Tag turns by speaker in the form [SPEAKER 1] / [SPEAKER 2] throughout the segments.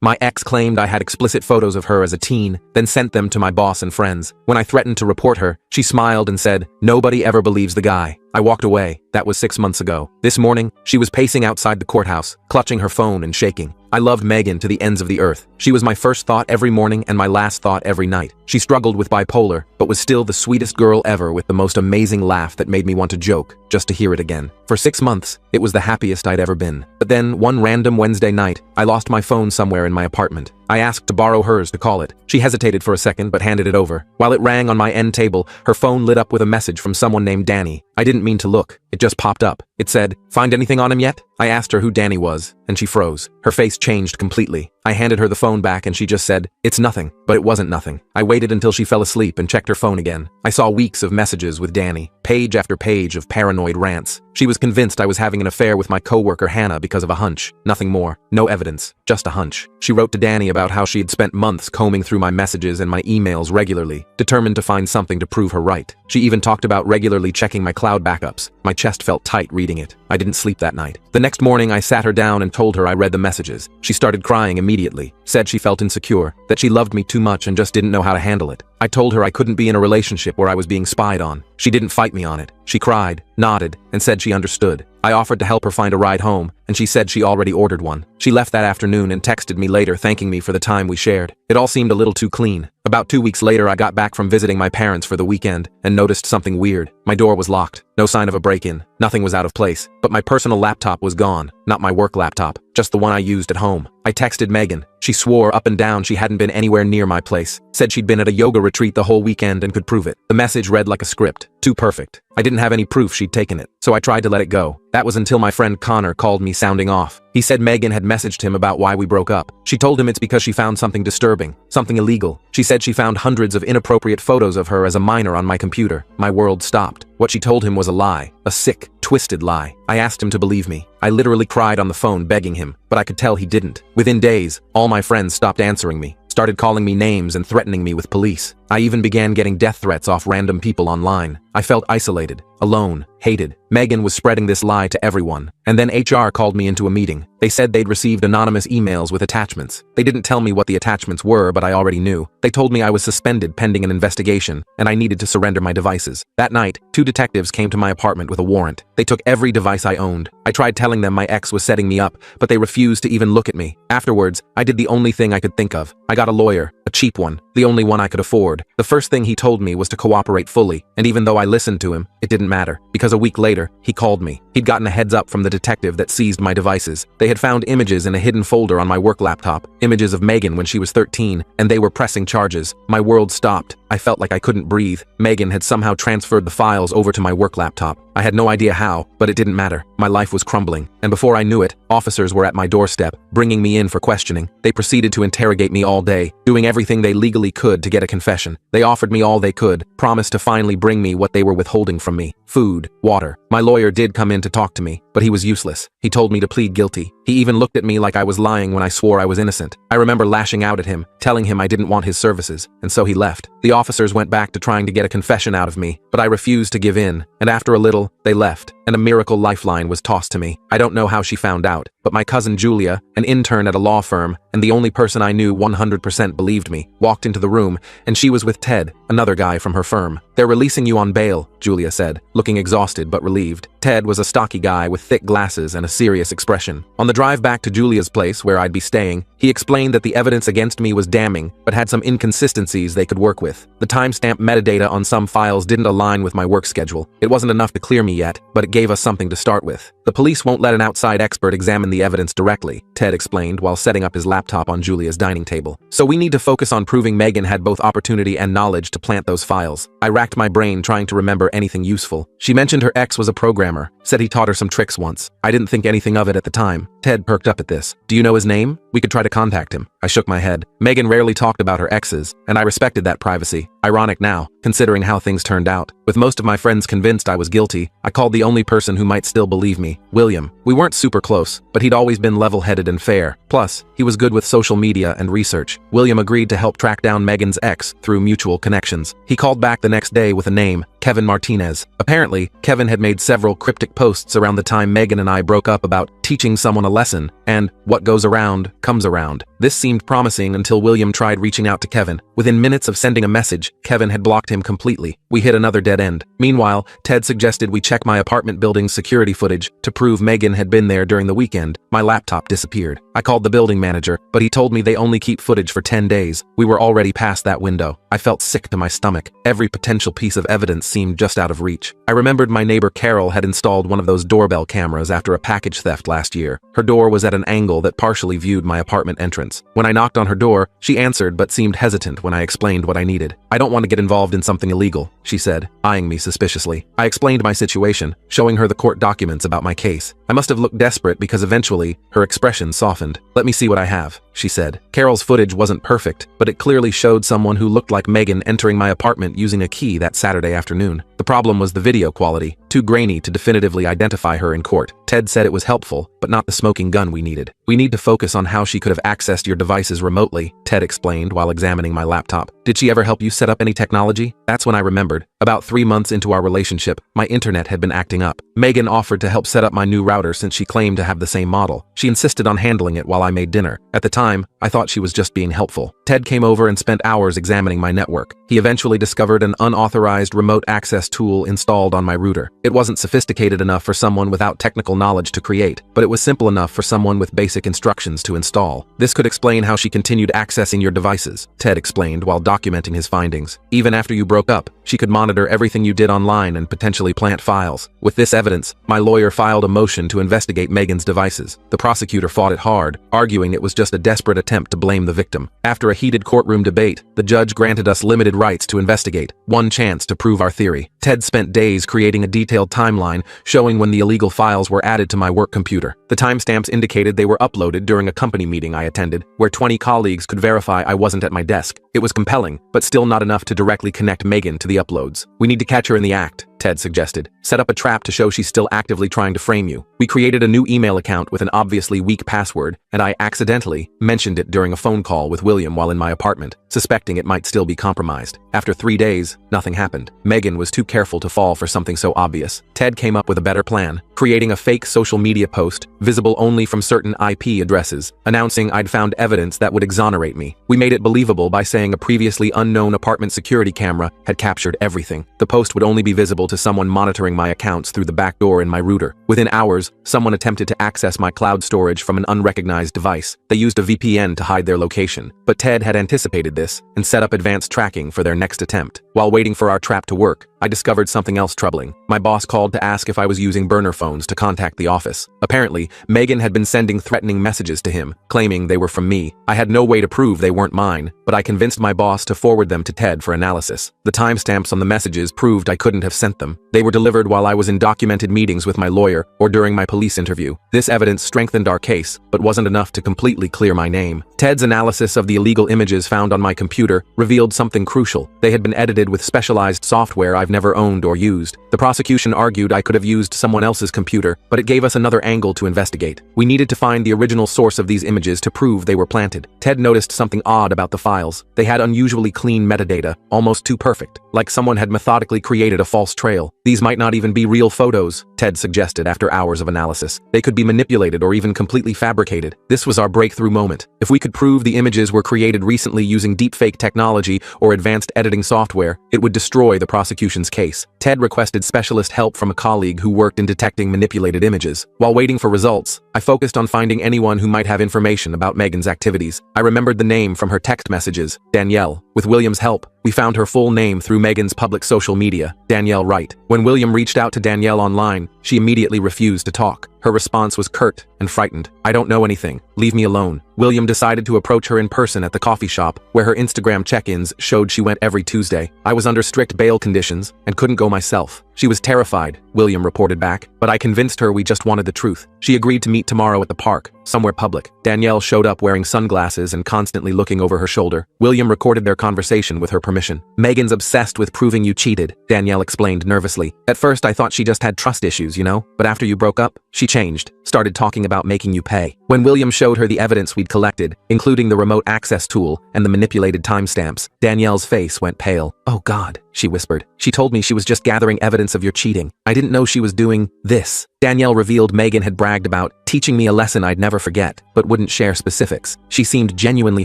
[SPEAKER 1] My ex claimed I had explicit photos of her as a teen, then sent them to my boss and friends. When I threatened to report her, she smiled and said, "Nobody ever believes the guy." I walked away. That was 6 months ago. This morning, she was pacing outside the courthouse, clutching her phone and shaking. I loved Megan to the ends of the earth. She was my first thought every morning and my last thought every night. She struggled with bipolar, but was still the sweetest girl ever with the most amazing laugh that made me want to joke, just to hear it again. For 6 months, it was the happiest I'd ever been. But then, one random Wednesday night, I lost my phone somewhere in my apartment. I asked to borrow hers to call it. She hesitated for a second but handed it over. While it rang on my end table, her phone lit up with a message from someone named Danny. I didn't mean to look. It just popped up. It said, "Find anything on him yet?" I asked her who Danny was, and she froze. Her face changed completely. I handed her the phone back and she just said, "It's nothing." But it wasn't nothing. I waited until she fell asleep and checked her phone again. I saw weeks of messages with Danny, page after page of paranoid rants. She was convinced I was having an affair with my coworker Hannah because of a hunch. Nothing more. No evidence. Just a hunch. She wrote to Danny about how she had spent months combing through my messages and my emails regularly, determined to find something to prove her right. She even talked about regularly checking my cloud backups. My chest felt tight reading it. I didn't sleep that night. The next morning I sat her down and told her I read the messages. She started crying immediately, said she felt insecure, that she loved me too much and just didn't know how to handle it. I told her I couldn't be in a relationship where I was being spied on. She didn't fight me on it. She cried, nodded, and said she understood. I offered to help her find a ride home, and she said she already ordered one. She left that afternoon and texted me later thanking me for the time we shared. It all seemed a little too clean. About 2 weeks later, I got back from visiting my parents for the weekend and noticed something weird. My door was locked. No sign of a break-in. Nothing was out of place. But my personal laptop was gone. Not my work laptop. Just the one I used at home. I texted Megan. She swore up and down she hadn't been anywhere near my place. Said she'd been at a yoga retreat the whole weekend and could prove it. The message read like a script. Too perfect. I didn't have any proof she'd taken it, so I tried to let it go. That was until my friend Connor called me sounding off. He said Megan had messaged him about why we broke up. She told him it's because she found something disturbing, something illegal. She said she found hundreds of inappropriate photos of her as a minor on my computer. My world stopped. What she told him was a lie. A sick, twisted lie. I asked him to believe me. I literally cried on the phone begging him, but I could tell he didn't. Within days, all my friends stopped answering me, started calling me names and threatening me with police. I even began getting death threats off random people online. I felt isolated, alone, hated. Megan was spreading this lie to everyone. And then HR called me into a meeting. They said they'd received anonymous emails with attachments. They didn't tell me what the attachments were, but I already knew. They told me I was suspended pending an investigation, and I needed to surrender my devices. That night, 2 detectives came to my apartment with a warrant. They took every device I owned. I tried telling them my ex was setting me up, but they refused to even look at me. Afterwards, I did the only thing I could think of. I got a lawyer, a cheap one, the only one I could afford. The first thing he told me was to cooperate fully, and even though I listened to him, it didn't matter, because a week later, he called me. He'd gotten a heads up from the detective that seized my devices. They had found images in a hidden folder on my work laptop, images of Megan when she was 13, and they were pressing charges. My world stopped. I felt like I couldn't breathe. Megan had somehow transferred the files over to my work laptop. I had no idea how, but it didn't matter. My life was crumbling, and before I knew it, officers were at my doorstep, bringing me in for questioning. They proceeded to interrogate me all day, doing everything they legally could to get a confession. They offered me all they could, promised to finally bring me what they were withholding from me: food, water. My lawyer did come in to talk to me, but he was useless. He told me to plead guilty. He even looked at me like I was lying when I swore I was innocent. I remember lashing out at him, telling him I didn't want his services, and so he left. The officers went back to trying to get a confession out of me, but I refused to give in, and after a little, they left, and a miracle lifeline was tossed to me. I don't know how she found out, but my cousin Julia, an intern at a law firm, and the only person I knew 100% believed me, walked into the room, and she was with Ted, another guy from her firm. "They're releasing you on bail," Julia said, looking exhausted but relieved. Ted was a stocky guy with thick glasses and a serious expression. On the drive back to Julia's place, where I'd be staying, he explained that the evidence against me was damning, but had some inconsistencies they could work with. The timestamp metadata on some files didn't align with my work schedule. It wasn't enough to clear me yet, but it gave us something to start with. "The police won't let an outside expert examine the evidence directly," Ted explained while setting up his laptop on Julia's dining table. "So we need to focus on proving Megan had both opportunity and knowledge to plant those files." I racked my brain trying to remember anything useful. She mentioned her ex was a programmer, said he taught her some tricks once. I didn't think anything of it at the time. Ted perked up at this. "Do you know his name? We could try to contact him." I shook my head. Megan rarely talked about her exes, and I respected that privacy. Ironic now, considering how things turned out. With most of my friends convinced I was guilty, I called the only person who might still believe me, William. We weren't super close, but he'd always been level-headed and fair. Plus, he was good with social media and research. William agreed to help track down Megan's ex through mutual connections. He called back the next day with a name, Kevin Martinez. Apparently, Kevin had made several cryptic posts around the time Megan and I broke up about teaching someone a lesson and what goes around, comes around. This seemed promising until William tried reaching out to Kevin. Within minutes of sending a message, Kevin had blocked him completely. We hit another dead end. Meanwhile, Ted suggested we check my apartment building's security footage to prove Megan had been there during the weekend. My laptop disappeared. I called the building manager, but he told me they only keep footage for 10 days. We were already past that window. I felt sick to my stomach. Every potential piece of evidence seemed just out of reach. I remembered my neighbor Carol had installed one of those doorbell cameras after a package theft last year. Her door was at an angle that partially viewed my apartment entrance. When I knocked on her door, she answered but seemed hesitant when I explained what I needed. "I don't want to get involved in something illegal," she said, eyeing me suspiciously. I explained my situation, showing her the court documents about my case. I must have looked desperate because eventually, her expression softened. "Let me see what I have," she said. Carol's footage wasn't perfect, but it clearly showed someone who looked like Megan entering my apartment using a key that Saturday afternoon. The problem was the video quality, too grainy to definitively identify her in court. Ted said it was helpful, but not the smoking gun we needed. "We need to focus on how she could have accessed your devices remotely," Ted explained while examining my laptop. "Did she ever help you set up any technology?" That's when I remembered. About 3 months into our relationship, my internet had been acting up. Megan offered to help set up my new router since she claimed to have the same model. She insisted on handling it while I made dinner. At the time, I thought she was just being helpful. Ted came over and spent hours examining my network. He eventually discovered an unauthorized remote access tool installed on my router. It wasn't sophisticated enough for someone without technical knowledge to create, but it was simple enough for someone with basic instructions to install. "This could explain how she continued accessing your devices," Ted explained while documenting his findings. "Even after you broke up, she could monitor everything you did online and potentially plant files." With this evidence, my lawyer filed a motion to investigate Megan's devices. The prosecutor fought it hard, arguing it was just a desperate attempt to blame the victim. After a heated courtroom debate, the judge granted us limited rights to investigate, one chance to prove our theory. Ted spent days creating a detailed timeline showing when the illegal files were added to my work computer. The timestamps indicated they were uploaded during a company meeting I attended, where 20 colleagues could verify I wasn't at my desk. It was compelling, but still not enough to directly connect Megan to the uploads. "We need to catch her in the act," Ted suggested. "Set up a trap to show she's still actively trying to frame you." We created a new email account with an obviously weak password, and I accidentally mentioned it during a phone call with William while in my apartment, suspecting it might still be compromised. After 3 days, nothing happened. Megan was too careful to fall for something so obvious. Ted came up with a better plan, creating a fake social media post, visible only from certain IP addresses, announcing I'd found evidence that would exonerate me. We made it believable by saying a previously unknown apartment security camera had captured everything. The post would only be visible to someone monitoring my accounts through the back door in my router. Within hours, someone attempted to access my cloud storage from an unrecognized device. They used a VPN to hide their location, but Ted had anticipated this and set up advanced tracking for their next attempt. While waiting for our trap to work, I discovered something else troubling. My boss called to ask if I was using burner phones to contact the office. Apparently, Megan had been sending threatening messages to him, claiming they were from me. I had no way to prove they weren't mine, but I convinced my boss to forward them to Ted for analysis. The timestamps on the messages proved I couldn't have sent them. They were delivered while I was in documented meetings with my lawyer or during my police interview. This evidence strengthened our case, but wasn't enough to completely clear my name. Ted's analysis of the illegal images found on my computer revealed something crucial. They had been edited with specialized software I've never owned or used. The prosecution argued I could have used someone else's computer, but it gave us another angle to investigate. We needed to find the original source of these images to prove they were planted. Ted noticed something odd about the files. They had unusually clean metadata, almost too perfect, like someone had methodically created a false trail. These might not even be real photos, Ted suggested after hours of analysis. They could be manipulated or even completely fabricated. This was our breakthrough moment. If we could prove the images were created recently using deepfake technology or advanced editing software, it would destroy the prosecution's case. Ted requested specialist help from a colleague who worked in detecting manipulated images. While waiting for results, I focused on finding anyone who might have information about Megan's activities. I remembered the name from her text messages, Danielle. With William's help, we found her full name through Megan's public social media, Danielle Wright. When William reached out to Danielle online, she immediately refused to talk. Her response was curt and frightened. "I don't know anything. Leave me alone." William decided to approach her in person at the coffee shop, where her Instagram check-ins showed she went every Tuesday. I was under strict bail conditions and couldn't go myself. She was terrified, William reported back, but I convinced her we just wanted the truth. She agreed to meet tomorrow at the park, somewhere public. Danielle showed up wearing sunglasses and constantly looking over her shoulder. William recorded their conversation with her permission. "Megan's obsessed with proving you cheated," Danielle explained nervously. "At first I thought she just had trust issues, but after you broke up, she changed, started talking about making you pay." When William showed her the evidence we'd collected, including the remote access tool and the manipulated timestamps, Danielle's face went pale. "Oh God," she whispered. "She told me she was just gathering evidence of your cheating. I didn't know she was doing this." Danielle revealed Megan had bragged about teaching me a lesson I'd never forget, but wouldn't share specifics. She seemed genuinely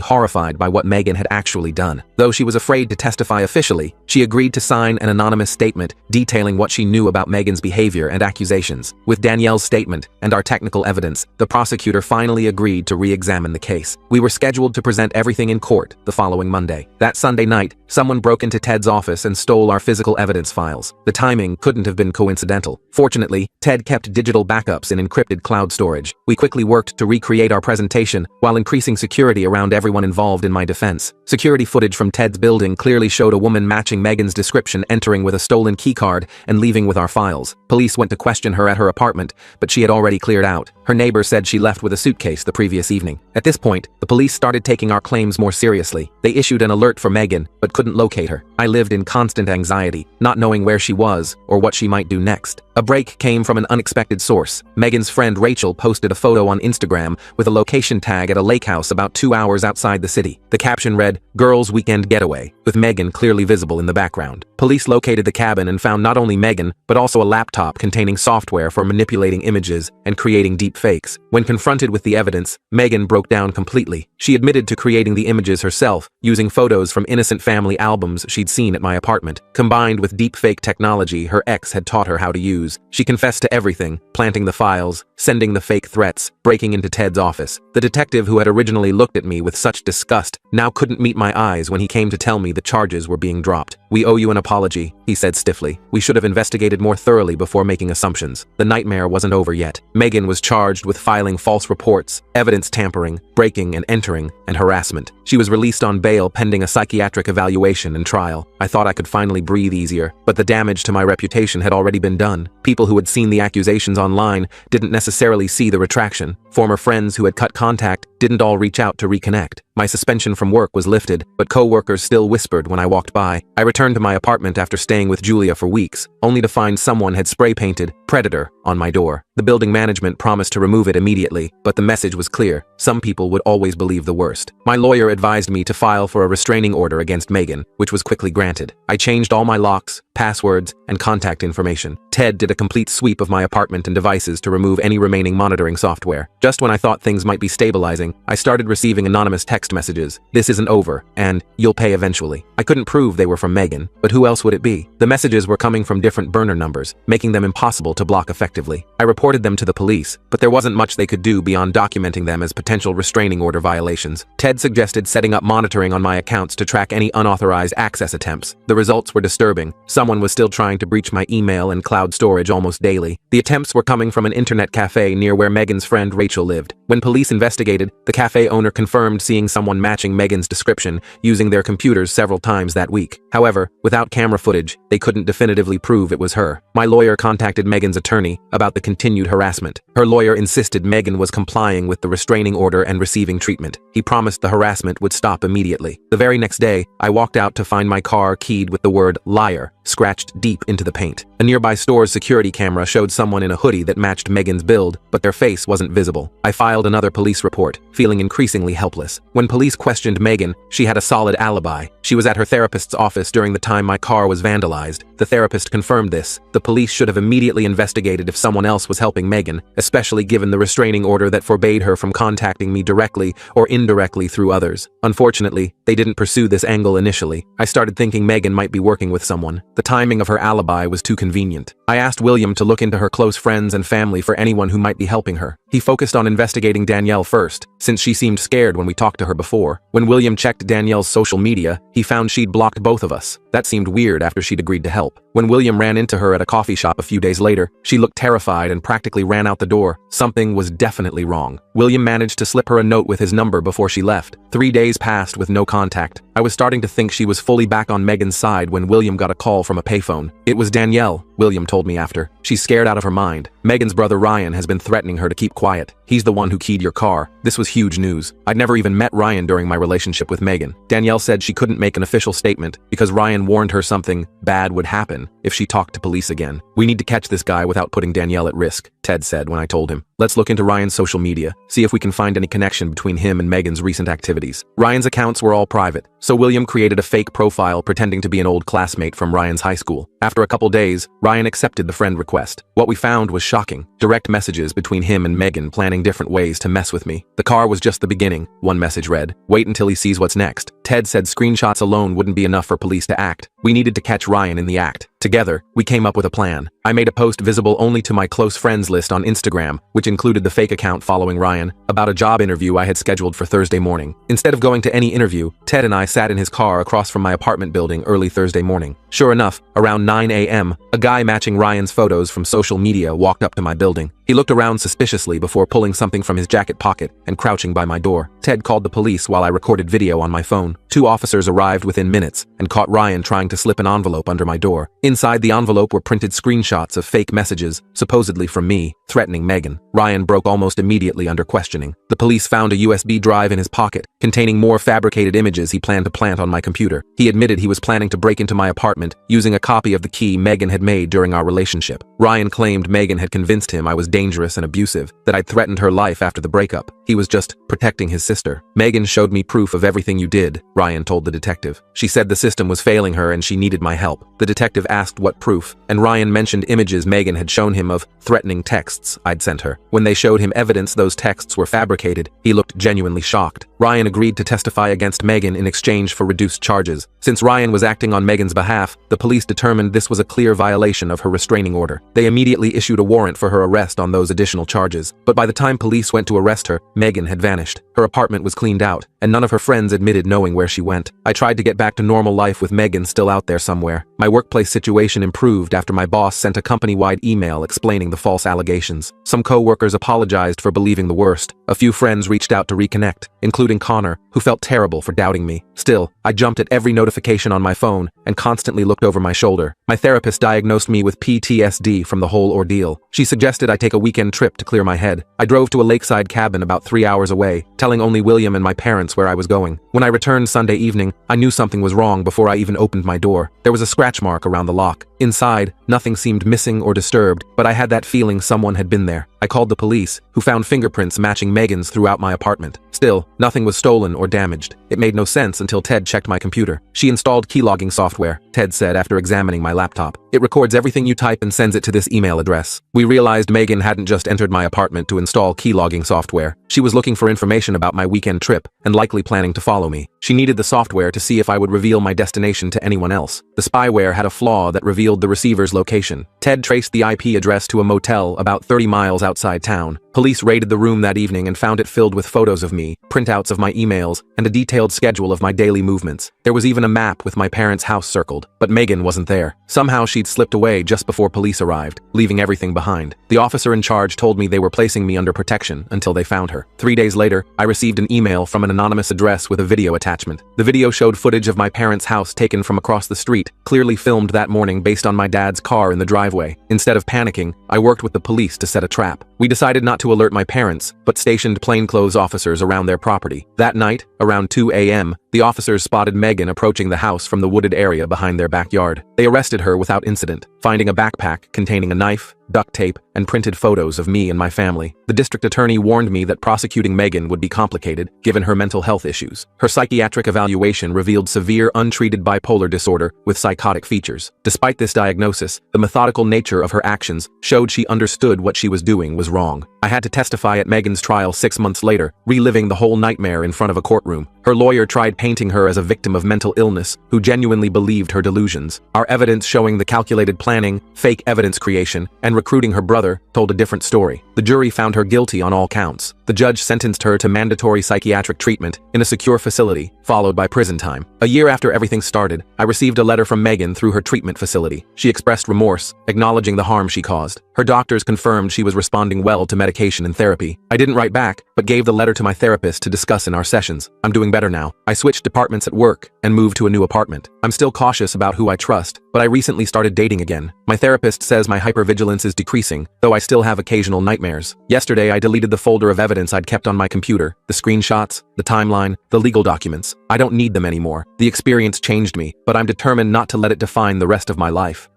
[SPEAKER 1] horrified by what Megan had actually done. Though she was afraid to testify officially, she agreed to sign an anonymous statement detailing what she knew about Megan's behavior and accusations. With Danielle's statement and our technical evidence, the prosecutor finally agreed to re-examine the case. We were scheduled to present everything in court the following Monday. That Sunday night, someone broke into Ted's office and stole our physical evidence files. The timing couldn't have been coincidental. Fortunately, Ted kept digital backups in encrypted cloud storage. We quickly worked to recreate our presentation while increasing security around everyone involved in my defense. Security footage from Ted's building clearly showed a woman matching Megan's description entering with a stolen keycard and leaving with our files. Police went to question her at her apartment, but she had already cleared out. Her neighbor said she left with a suitcase the previous evening. At this point, the police started taking our claims more seriously. They issued an alert for Megan, but couldn't locate her. I lived in constant anxiety, not knowing where she was or what she might do next. A break came from an unexpected source. Megan's friend Rachel posted a photo on Instagram with a location tag at a lake house about 2 hours outside the city. The caption read, "Girls' Weekend Getaway," with Megan clearly visible in the background. Police located the cabin and found not only Megan, but also a laptop containing software for manipulating images and creating deep fakes. When confronted with the evidence, Megan broke down completely. She admitted to creating the images herself, using photos from innocent family albums she'd seen at my apartment. Combined with deep fake technology her ex had taught her how to use, she confessed to everything, planting the files, sending the fake threats, breaking into Ted's office. The detective who had originally looked at me with such disgust now couldn't meet my eyes when he came to tell me the charges were being dropped. "We owe you an apology," he said stiffly. "We should have investigated more thoroughly before making assumptions." The nightmare wasn't over yet. Megan was charged with filing false reports, evidence tampering, breaking and entering, and harassment. She was released on bail pending a psychiatric evaluation and trial. I thought I could finally breathe easier, but the damage to my reputation had already been done. People who had seen the accusations online didn't necessarily see the retraction. Former friends who had cut contact didn't all reach out to reconnect. My suspension from work was lifted, but co-workers still whispered when I walked by. I returned to my apartment after staying with Julia for weeks, only to find someone had spray-painted "Predator" on my door. The building management promised to remove it immediately, but the message was clear. Some people would always believe the worst. My lawyer advised me to file for a restraining order against Megan, which was quickly granted. I changed all my locks, passwords, and contact information. Ted did a complete sweep of my apartment and devices to remove any remaining monitoring software. Just when I thought things might be stabilizing, I started receiving anonymous text messages. "This isn't over," and "You'll pay eventually." I couldn't prove they were from Megan, but who else would it be? The messages were coming from different burner numbers, making them impossible to block effectively. I reported them to the police, but there wasn't much they could do beyond documenting them as potential restraining order violations. Ted suggested setting up monitoring on my accounts to track any unauthorized access attempts. The results were disturbing. Someone was still trying to breach my email and cloud storage almost daily. The attempts were coming from an internet cafe near where Megan's friend Rachel lived. When police investigated, the cafe owner confirmed seeing someone matching Megan's description using their computers several times that week. However, without camera footage, they couldn't definitively prove it was her. My lawyer contacted Megan's attorney about the continued harassment. Her lawyer insisted Megan was complying with the restraining order and receiving treatment. He promised the harassment would stop immediately. The very next day, I walked out to find my car keyed with the word "liar" scratched deep into the paint. A nearby store's security camera showed someone in a hoodie that matched Megan's build, but their face wasn't visible. I filed another police report, feeling increasingly helpless. When police questioned Megan, she had a solid alibi. She was at her therapist's office during the time my car was vandalized. The therapist confirmed this. The police should have immediately investigated if someone else was helping Megan, especially given the restraining order that forbade her from contacting me directly or indirectly through others. Unfortunately, they didn't pursue this angle initially. I started thinking Megan might be working with someone. The timing of her alibi was too convenient. I asked William to look into her close friends and family for anyone who might be helping her. He focused on investigating Danielle first, since she seemed scared when we talked to her before. When William checked Danielle's social media, he found she'd blocked both of us. That seemed weird after she'd agreed to help. When William ran into her at a coffee shop a few days later, she looked terrified and practically ran out the door. Something was definitely wrong. William managed to slip her a note with his number before she left. 3 days passed with no contact. I was starting to think she was fully back on Megan's side when William got a call from a payphone. It was Danielle, William told me after. She's scared out of her mind. Megan's brother Ryan has been threatening her to keep quiet. He's the one who keyed your car. This was huge news. I'd never even met Ryan during my relationship with Megan. Danielle said she couldn't make an official statement because Ryan warned her something bad would happen if she talked to police again. "We need to catch this guy without putting Danielle at risk," Ted said when I told him. "Let's look into Ryan's social media, see if we can find any connection between him and Megan's recent activities." Ryan's accounts were all private, so William created a fake profile pretending to be an old classmate from Ryan's high school. After a couple days, Ryan accepted the friend request. What we found was shocking. shocking. Direct messages between him and Megan planning different ways to mess with me. The car was just the beginning, one message read. Wait until he sees what's next. Ted said screenshots alone wouldn't be enough for police to act. We needed to catch Ryan in the act. Together, we came up with a plan. I made a post visible only to my close friends list on Instagram, which included the fake account following Ryan, about a job interview I had scheduled for Thursday morning. Instead of going to any interview, Ted and I sat in his car across from my apartment building early Thursday morning. Sure enough, around 9 a.m., a guy matching Ryan's photos from social media walked up to my building. He looked around suspiciously before pulling something from his jacket pocket and crouching by my door. Ted called the police while I recorded video on my phone. 2 officers arrived within minutes and caught Ryan trying to slip an envelope under my door. Inside the envelope were printed screenshots of fake messages, supposedly from me, threatening Megan. Ryan broke almost immediately under questioning. The police found a USB drive in his pocket, containing more fabricated images he planned to plant on my computer. He admitted he was planning to break into my apartment, using a copy of the key Megan had made during our relationship. Ryan claimed Megan had convinced him I was dangerous and abusive, that I'd threatened her life after the breakup. He was just protecting his sister. Megan showed me proof of everything you did, Ryan told the detective. She said the system was failing her and she needed my help. The detective asked what proof, and Ryan mentioned images Megan had shown him of threatening texts I'd sent her. When they showed him evidence those texts were fabricated, he looked genuinely shocked. Ryan agreed to testify against Megan in exchange for reduced charges. Since Ryan was acting on Megan's behalf, the police determined this was a clear violation of her restraining order. They immediately issued a warrant for her arrest on those additional charges. But by the time police went to arrest her, Megan had vanished. Her apartment was cleaned out, and none of her friends admitted knowing where she went. I tried to get back to normal life with Megan still out there somewhere. My workplace situation improved after my boss sent a company-wide email explaining the false allegations. Some co-workers apologized for believing the worst. A few friends reached out to reconnect, including Connor, who felt terrible for doubting me. Still, I jumped at every notification on my phone and constantly looked over my shoulder. My therapist diagnosed me with PTSD from the whole ordeal. She suggested I take a weekend trip to clear my head. I drove to a lakeside cabin about 3 hours away, telling only William and my parents where I was going. When I returned Sunday evening, I knew something was wrong before I even opened my door. There was a scratch mark around the lock. Inside, nothing seemed missing or disturbed, but I had that feeling someone had been there. I called the police, who found fingerprints matching Megan's throughout my apartment. Still, nothing was stolen or damaged. It made no sense until Ted checked my computer. She installed keylogging software, Ted said after examining my laptop. It records everything you type and sends it to this email address. We realized Megan hadn't just entered my apartment to install keylogging software. She was looking for information about my weekend trip and likely planning to follow me. She needed the software to see if I would reveal my destination to anyone else. The spyware had a flaw that revealed the receiver's location. Ted traced the IP address to a motel about 30 miles outside town. Police raided the room that evening and found it filled with photos of me, printouts of my emails, and a detailed schedule of my daily movements. There was even a map with my parents' house circled, but Megan wasn't there. Somehow she'd slipped away just before police arrived, leaving everything behind. The officer in charge told me they were placing me under protection until they found her. 3 days later, I received an email from an anonymous address with a video attachment. The video showed footage of my parents' house taken from across the street, clearly filmed that morning based on my dad's car in the driveway. Instead of panicking, I worked with the police to set a trap. We decided not to alert my parents, but stationed plainclothes officers around their property. That night, around 2 a.m., the officers spotted Megan approaching the house from the wooded area behind their backyard. They arrested her without incident, finding a backpack containing a knife, duct tape, and printed photos of me and my family. The district attorney warned me that prosecuting Megan would be complicated, given her mental health issues. Her psychiatric evaluation revealed severe untreated bipolar disorder with psychotic features. Despite this diagnosis, the methodical nature of her actions showed she understood what she was doing was wrong. I had to testify at Megan's trial 6 months later, reliving the whole nightmare in front of a courtroom. Her lawyer tried painting her as a victim of mental illness who genuinely believed her delusions. Our evidence showing the calculated planning, fake evidence creation, and recruiting her brother told a different story. The jury found her guilty on all counts. The judge sentenced her to mandatory psychiatric treatment in a secure facility, followed by prison time. A year after everything started, I received a letter from Megan through her treatment facility. She expressed remorse, acknowledging the harm she caused. Her doctors confirmed she was responding well to medication and therapy. I didn't write back, but gave the letter to my therapist to discuss in our sessions. I'm doing better now. I switched departments at work and moved to a new apartment. I'm still cautious about who I trust, but I recently started dating again. My therapist says my hypervigilance is decreasing, though I still have occasional nightmares. Yesterday, I deleted the folder of evidence I'd kept on my computer, the screenshots, the timeline, the legal documents. I don't need them anymore. The experience changed me, but I'm determined not to let it define the rest of my life.